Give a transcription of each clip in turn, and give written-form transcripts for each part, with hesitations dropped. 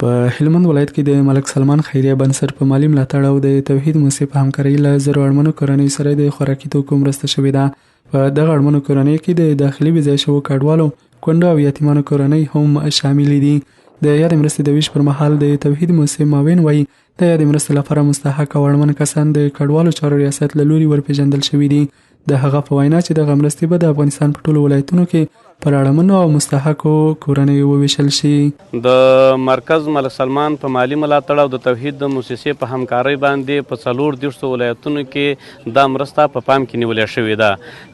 په هلمند ولایت کې د ملک سلمان خیریه بنسټ په مالی ملاتړ او د توحید مسیح په همکارۍ له زرو اړمنو کورنۍ سره د خوارکي توکو مرسته شوې ده. په دغه اړمنو کورنۍ کې د داخلي بې ځای شوو کډوالو، کونډو او یتیمانو کورنۍ هم شامل دي. د یادې مرستې د ویش پر مهال د توحید مسیح ماوین وایي د یادې مرستې لپاره مستحق او اړمن کسان د کډوالو چارو ریاست له لوري ورپېژندل شوي دي. د هغه په وینا چې دغه مرستې به د افغانستان په ټولو ولایتونو کې پر اړمنو او مستحقو کورنیو وویشل شي. د مرکز ملک سلمان په مالی ملاتړ او د توحید د مؤسسې په همکارۍ باندې په 40 ولایتونو کې دا مرسته په پام کې نیولې شوې ده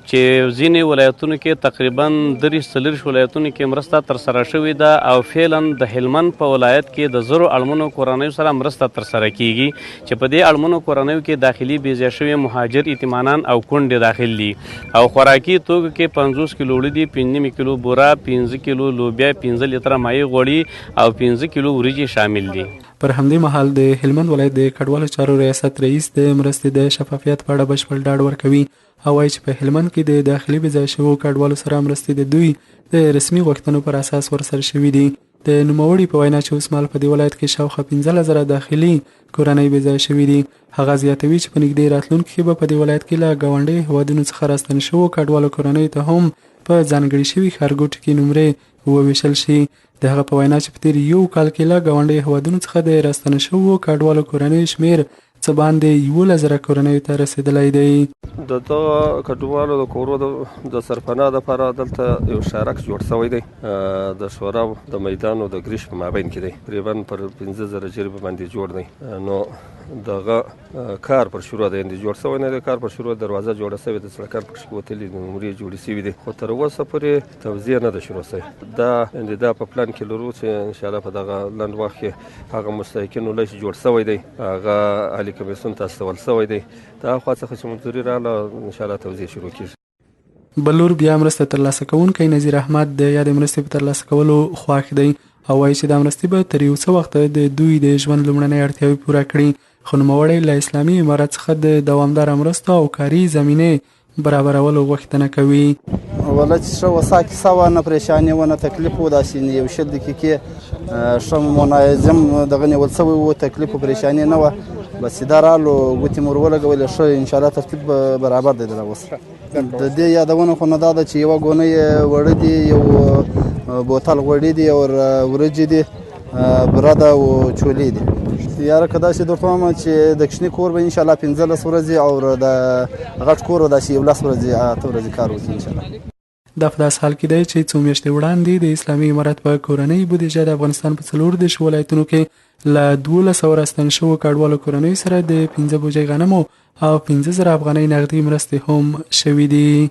چې ځینې ولایتونو کې تقریبا 43 ولایتونو کې مرسته ترسره شوې ده او فعلا د هلمند په ولایت کې د زرو اړمنو کورنیو سره مرسته ترسره کیږي چې په دې اړمنو کورنیو کې داخلي بې ځای شوي مهاجر یتیمانان او کونډې داخل دي او خوراکي توکو کې 50 کیلو وړي دي، 5 کیلو بوره، 5 کیلو لوبیا، 15 لیتره مایع غوړي او 15 کیلو وریجې شامل دي. پر همدې مهال د هلمند ولایت د کډوالو چارو ریاست رئیس د مرستې د شفافیت په اړه بشپړ ډاډ ورکوي او وایي چې په هلمند کې د داخلي بې ځای شوو کډوالو سره مرستې د دوی د رسمي غوښتنو پر اساس ورسره شوي دي. د نوموړي په وینا چې اوس مهال په دې ولایت کې شاوخوا 15,000 داخلي کورنۍ بې ځای شوي دي. هغه زیاتوي چې په نږدې راتلونکي کې به په دې ولایت کې له ګاونډي هیوادونو څخه راستن شوو کډوالو کورنیو ته هم په ځانګړي شوي ښارګوټو کې نمرې وویشل شي. د هغه په وینا چې په تیر یو کال کې له ګاونډي هیوادونو څخه د راستنه شوو کډوالو کورنیو شمیر څه باندې 11,000 کورنیو ته رسیدلی دی. د دغه کډوالو د کورو د سرپناه دپاره دلته یو شارک جوړ شوی دی د شورا د میدان او د ګریش په مابین کې دی، تقریبا پر 15,000 جریبه باندې جوړ دی. نو دغه کار پر شروع دی جوړ شوی نه دی، کار پر شروع دروازه جوړه شوې ده، سړکان پکښې وتلي دي، نمرې جوړې شوي دي، خو تر اوسه پورې توزیع نه ده شروع شوې. دا په پلان کې لرو چې انشاءالله په دغه لنډ وخت کې هغه مستحقینو لیست جوړ شوی دی، هغه عالي کمیسیون ته استول شوی دی، دا خوا څخه چې منظوري راغله انشاءالله توزیع شروع کېږي. بلور بیا مرسته ترلاسه کوونکی نظیر احمد د یادې مرستې په ترلاسه کولو خوښ دی او وایي چې دا مرستې به تر یو څه وخته د دوی د ژوند لومړنۍ اړتیاوې پوره کړي، خو نوموړی له اسلامي امارت څخه د دوامداره مرستو او کاري زمینې برابرولو غوښتنه کوي. والا چې ښه وساکې سوه، نه پریشاني وه، نه تکلیف و، داسې یو 20 دقیقې ښه منظم دغه نیول شوی و، تکلیف و پریشاني نه وه. بس دا رالو ګوتې مو ورولګولې، ښه انشاءالله ترتیب برابر دی دغه اوس. د دې یادونه خو نه دا ده چې یوه ګونۍ وړه دي، یو بوتل غوړي دي او وریجې دي، برده او چولې دي. یاره که داسې درته وایم چې د کوچني کور به انشاءالله 15 ورځې او د غټ کور به داسې 11 ورځې 8 ورځې کار وکړي انشاءالله. دا په داسې حال کې دی چې څو میاشتې وړاندې د اسلامي امارت په کورنۍ بودیجه د افغانستان په 14 ولایتونو کې له 1200 راستن شوو کډوالو کورنیو سره د 15 بوجۍ غنمو او 15,000 افغانۍ نغدي مرستې هم شوي دي.